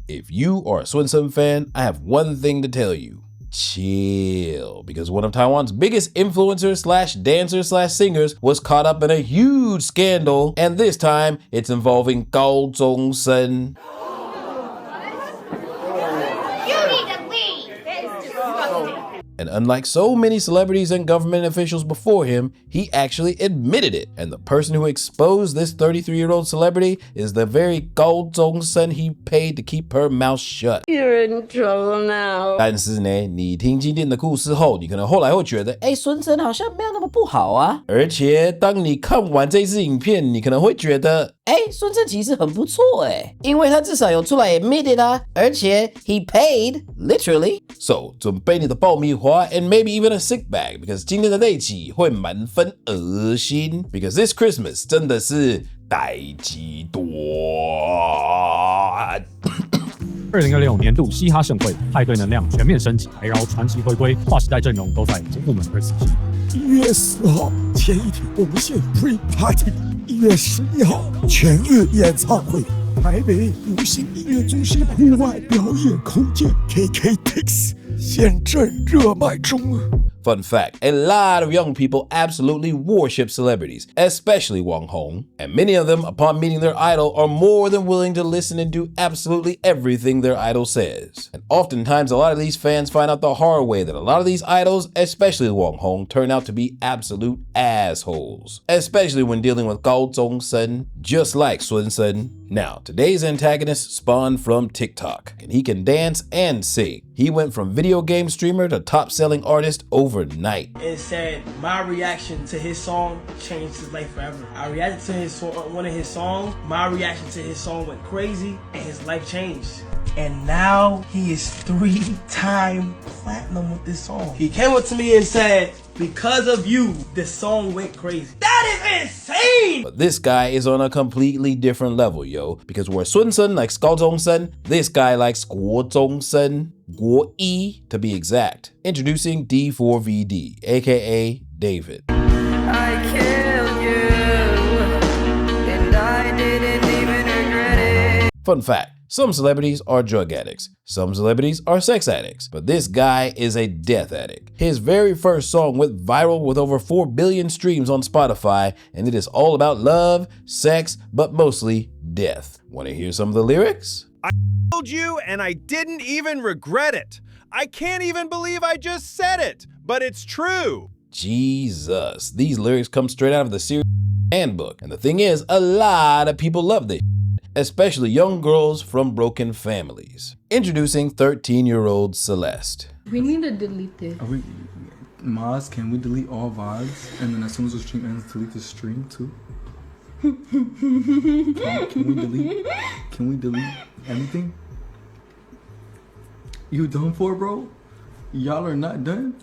If you are a Swinson fan, I have one thing to tell you. Chill, because one of Taiwan's biggest influencers slash dancers slash singers was caught up in a huge scandal, and this time it's involving Gao Zhongsen. And unlike so many celebrities and government officials before him, he actually admitted it. And the person who exposed this 33-year-old celebrity is the very Gao Zhongsen he paid to keep her mouth shut. You're in trouble now. 但是呢，你听今天的故事后，你可能后来会觉得，孙森好像没有那么不好啊。而且当你看完这支影片，你可能会觉得，孙森其实很不错因为他至少有出来 admit it 啊，而且 he paid literally. So 准备你的爆米花 and maybe even a sick bag, because 今天的这一集会满分恶心 because this Christmas 真的是代际多。2026年度嘻哈盛会派对能量全面升级，海绕传奇回归，划时代阵容都在公部门27。1月4号前一天无限 Pre Party， 1月11号全日演唱会，台北流行音乐中心户外表演空间 KKTix 现正热卖中。Fun fact, a lot of young people absolutely worship celebrities, especially Wang Hong. And many of them, upon meeting their idol, are more than willing to listen and do absolutely everything their idol says. And oftentimes, a lot of these fans find out the hard way that a lot of these idols, especially Wang Hong, turn out to be absolute assholes. Especially when dealing with Gao Zhongsen, just like Sun Sen. Now, today's antagonist spawned from TikTok, and he can dance and sing. He went from video game streamer to top-selling artist overnight. It said my reaction to his song changed his life forever. I reacted to one of his songs. My reaction to his song went crazy, and his life changed. And now he is 3-time platinum with this song. He came up to me and said, because of you, the song went crazy. That is insane! But this guy is on a completely different level, yo. Because where Sun Sen likes Gao Zhongsen, this guy likes Guo Zhongsen. Guo Yi, to be exact. Introducing d4vd, aka David. I killed you, and I didn't even regret it. Fun fact. Some celebrities are drug addicts, some celebrities are sex addicts, but this guy is a death addict. His very first song went viral with over 4 billion streams on Spotify, and it is all about love, sex, but mostly death. Want to hear some of the lyrics? I killed you and I didn't even regret it. I can't even believe I just said it, but it's true. Jesus, these lyrics come straight out of the series handbook. And the thing is, a lot of people love this, especially young girls from broken families. Introducing 13-year-old Celeste. We need to delete this. Moz, can we delete all VODs? And then as soon as the stream ends, delete the stream too? Can we delete anything? You done for, bro? Y'all are not done?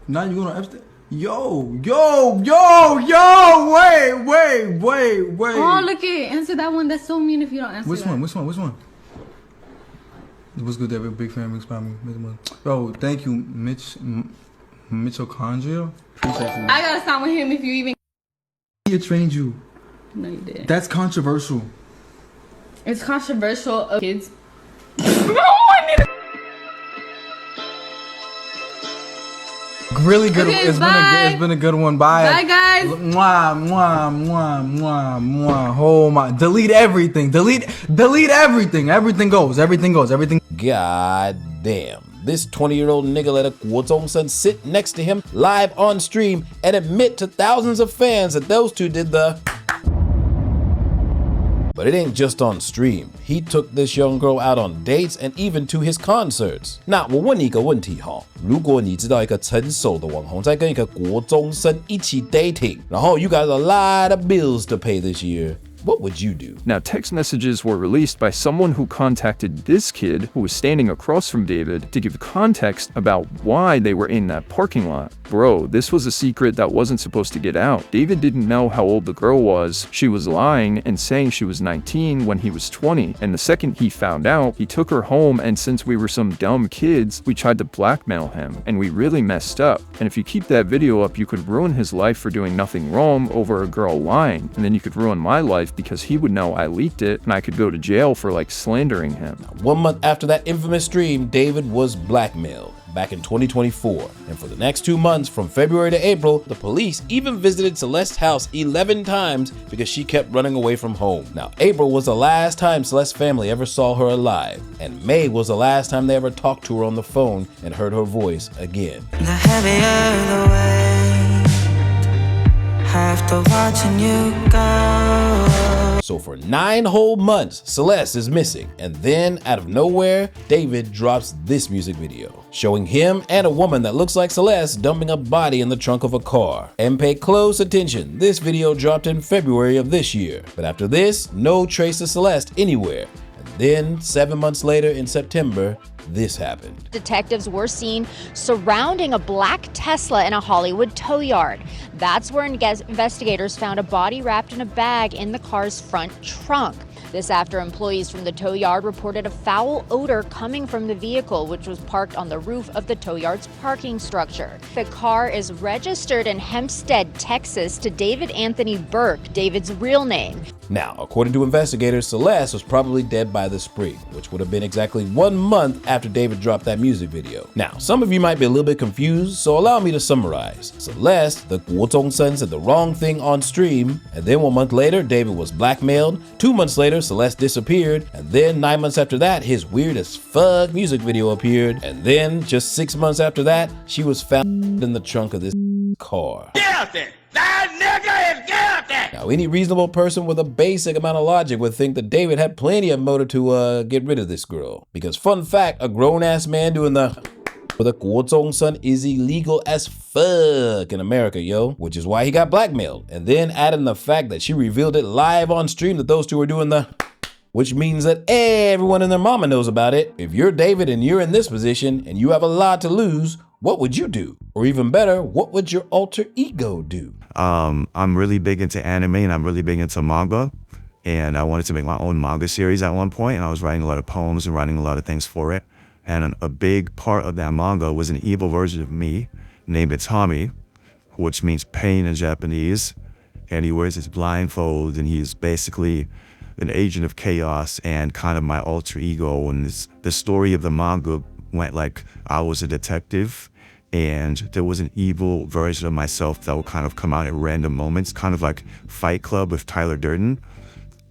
Now you gonna Epstein? Yo, wait. Oh, look it. Answer that one. That's so mean if you don't answer Which that. one? It was good to have a big fan mix by me. Yo, thank you, Mitochondria. Appreciate you. I gotta stop with him if you even. He trained you. No, you didn't. That's controversial. It's controversial of kids. Really good. Okay, It's been a good one. Bye. Bye, guys. Mwah. Oh my. Delete everything. Delete everything. Everything goes. God damn. This 20-year-old nigga let a Guo Zhongsen sit next to him live on stream and admit to thousands of fans that those two did the... But it ain't just on stream. He took this young girl out on dates and even to his concerts. 那我问你一个问题哈，如果你知道一个成熟的网红在跟一个国中生一起 dating， 然后 you got a lot of bills to pay this year, what would you do? Now, text messages were released by someone who contacted this kid who was standing across from David to give context about why they were in that parking lot. Bro, this was a secret that wasn't supposed to get out. David didn't know how old the girl was. She was lying and saying she was 19 when he was 20. And the second he found out, he took her home, and since we were some dumb kids, we tried to blackmail him. And we really messed up. And if you keep that video up, you could ruin his life for doing nothing wrong over a girl lying. And then you could ruin my life alive because he would know I leaked it and I could go to jail for like slandering him. 1 month after that infamous stream, David was blackmailed back in 2024. And for the next 2 months, from February to April, the police even visited Celeste's house 11 times because she kept running away from home. Now, April was the last time Celeste's family ever saw her alive, and May was the last time they ever talked to her on the phone and heard her voice again. The heavier the weight, after watching you go. So for 9 whole months, Celeste is missing, and then out of nowhere, David drops this music video showing him and a woman that looks like Celeste dumping a body in the trunk of a car. And pay close attention, this video dropped in February of this year. But after this, no trace of Celeste anywhere. And then 7 months later in September, this happened. Detectives were seen surrounding a black Tesla in a Hollywood tow yard. That's where investigators found a body wrapped in a bag in the car's front trunk. This after employees from the tow yard reported a foul odor coming from the vehicle, which was parked on the roof of the tow yard's parking structure. The car is registered in Hempstead, Texas to David Anthony Burke, David's real name. Now, according to investigators, Celeste was probably dead by the spring, which would have been exactly 1 month after David dropped that music video. Now, some of you might be a little bit confused, so allow me to summarize. Celeste, the Guozong Sun, said the wrong thing on stream, and then 1 month later, David was blackmailed. 2 months later, Celeste disappeared, and then 9 months after that, his weird as fuck music video appeared, and then just 6 months after that, she was found in the trunk of this car. Guilty! That nigga is guilty! Now, any reasonable person with a basic amount of logic would think that David had plenty of motive to get rid of this girl. Because fun fact, a grown-ass man doing the with a Guozong Sun is illegal as fuck in America, yo. Which is why he got blackmailed. And then add in the fact that she revealed it live on stream that those two were doing the, which means that everyone and their mama knows about it. If you're David and you're in this position and you have a lot to lose, what would you do? Or even better, what would your alter ego do? I'm really big into anime and I'm really big into manga. And I wanted to make my own manga series at one point, and I was writing a lot of poems and writing a lot of things for it. And a big part of that manga was an evil version of me named Itami, which means pain in Japanese. And he wears his blindfold and he's basically an agent of chaos and kind of my alter ego. And the story of the manga went like I was a detective and there was an evil version of myself that would kind of come out at random moments, kind of like Fight Club with Tyler Durden.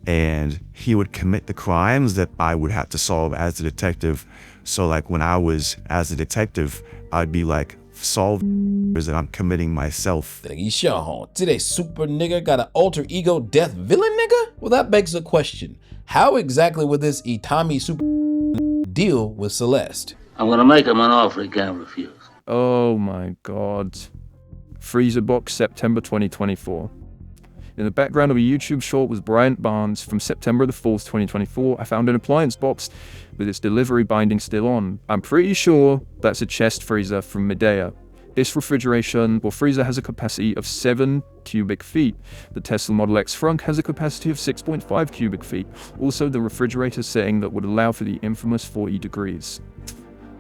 And he would commit the crimes that I would have to solve as a detective. So like when I was as a detective, I'd be like, solve that I'm committing myself. Today super nigga got an alter ego death villain nigga? Well, that begs the question. How exactly would this Itami super deal with Celeste? I'm gonna make him an offer he can't refuse. Oh my god. Freezer box, September 2024. In the background of a YouTube short was Bryant Barnes from September the 4th, 2024. I found an appliance box with its delivery binding still on. I'm pretty sure that's a chest freezer from Medea. This refrigeration freezer has a capacity of 7 cubic feet. The Tesla Model X front has a capacity of 6.5 cubic feet. Also, the refrigerator setting that would allow for the infamous 40 degrees.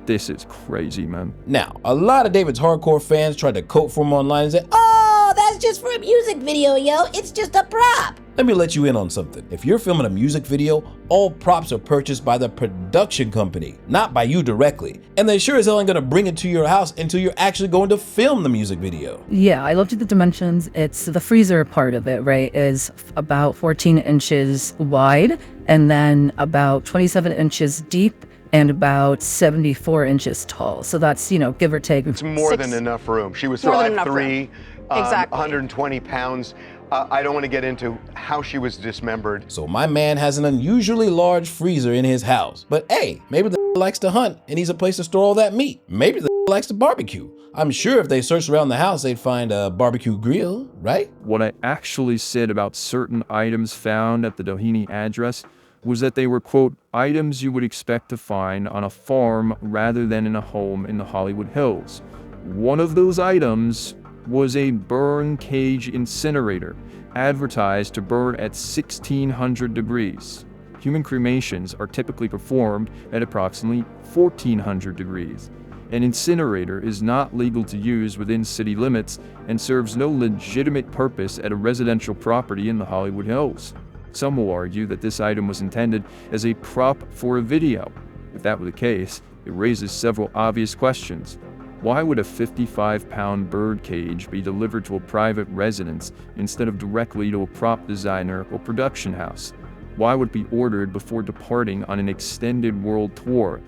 This is crazy, man. Now, a lot of David's hardcore fans tried to quote for him online and say, "Oh, that's just for a music video, yo. It's just a prop." Let me let you in on something. If you're filming a music video, all props are purchased by the production company, not by you directly. And they sure as hell ain't gonna bring it to your house until you're actually going to film the music video. Yeah, I looked at the dimensions. It's the freezer part of it, right, is about 14 inches wide and then about 27 inches deep and about 74 inches tall. So that's, you know, give or take. It's more than enough room. She was 5'3", 120 pounds. I don't want to get into how she was dismembered. So my man has an unusually large freezer in his house. But hey, maybe the likes to hunt and needs a place to store all that meat. Maybe the likes to barbecue. I'm sure if they searched around the house, they'd find a barbecue grill, right? What I actually said about certain items found at the Doheny address was that they were, quote, items you would expect to find on a farm rather than in a home in the Hollywood Hills. One of those items was a burn cage incinerator, advertised to burn at 1600 degrees. Human cremations are typically performed at approximately 1400 degrees. An incinerator is not legal to use within city limits and serves no legitimate purpose at a residential property in the Hollywood Hills. Some will argue that this item was intended as a prop for a video. If that were the case, it raises several obvious questions. Why would a 55-pound bird cage be delivered to a private residence instead of directly to a prop designer or production house? Why would it be ordered before departing on an extended world tour?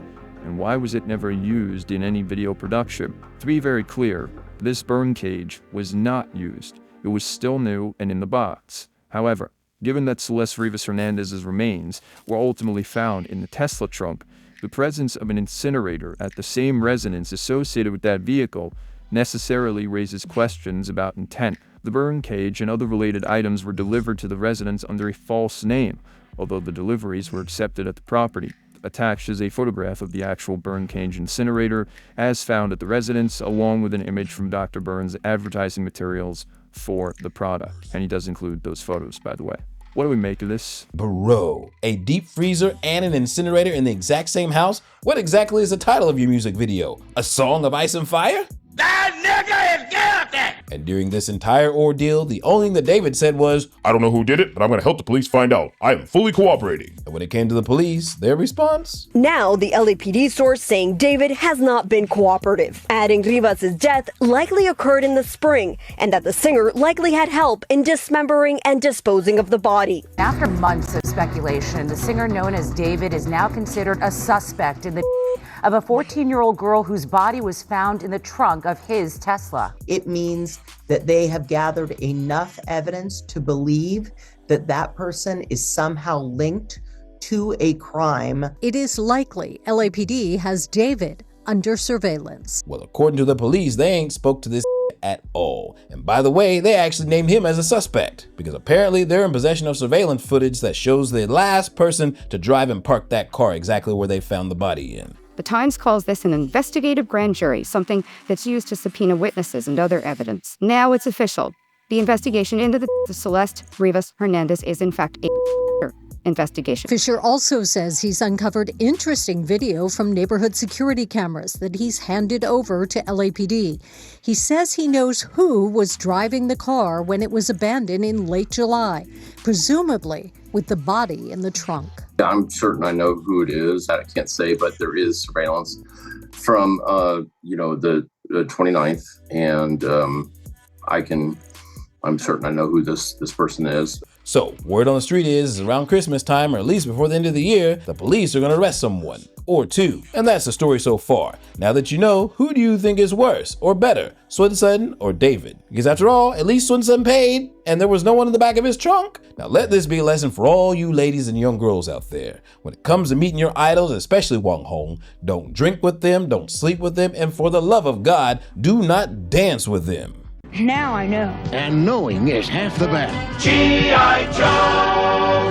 And why was it never used in any video production? To be very clear, this burn cage was not used. It was still new and in the box. However, given that Celeste Rivas Hernandez's remains were ultimately found in the Tesla trunk, the presence of an incinerator at the same residence associated with that vehicle necessarily raises questions about intent. The burn cage and other related items were delivered to the residence under a false name, although the deliveries were accepted at the property. Attached is a photograph of the actual burn cage incinerator as found at the residence, along with an image from Dr. Burns' advertising materials for the product. And he does include those photos, by the way. What do we make of this? Bro, a deep freezer and an incinerator in the exact same house? What exactly is the title of your music video? A Song of Ice and Fire? That nigga is guilty! And during this entire ordeal, the only thing that David said was, I don't know who did it, but I'm gonna help the police find out. I am fully cooperating. And when it came to the police, their response? Now, the LAPD source saying David has not been cooperative, adding Rivas' death likely occurred in the spring, and that the singer likely had help in dismembering and disposing of the body. After months of speculation, the singer known as David is now considered a suspect in the of a 14-year-old girl whose body was found in the trunk of his Tesla. It means that they have gathered enough evidence to believe that that person is somehow linked to a crime. It is likely LAPD has David under surveillance. Well, according to the police, they ain't spoke to this at all. And by the way, they actually named him as a suspect because apparently they're in possession of surveillance footage that shows the last person to drive and park that car exactly where they found the body in. The Times calls this an investigative grand jury, something that's used to subpoena witnesses and other evidence. Now it's official. The investigation into the Celeste Rivas Hernandez is in fact a investigation. Fisher also says he's uncovered interesting video from neighborhood security cameras that he's handed over to LAPD. He says he knows who was driving the car when it was abandoned in late July, presumably with the body in the trunk. I'm certain I know who it is. I can't say, but there is surveillance from, the 29th, and I'm certain I know who this person is. So, word on the street is around Christmas time, or at least before the end of the year, the police are gonna arrest someone, or two. And that's the story so far. Now that you know, who do you think is worse, or better, Swinson or David? Because after all, at least Swinson paid, and there was no one in the back of his trunk. Now let this be a lesson for all you ladies and young girls out there. When it comes to meeting your idols, especially Wang Hong, don't drink with them, don't sleep with them, and for the love of God, do not dance with them. Now I know. And knowing is half the battle. G.I. Joe!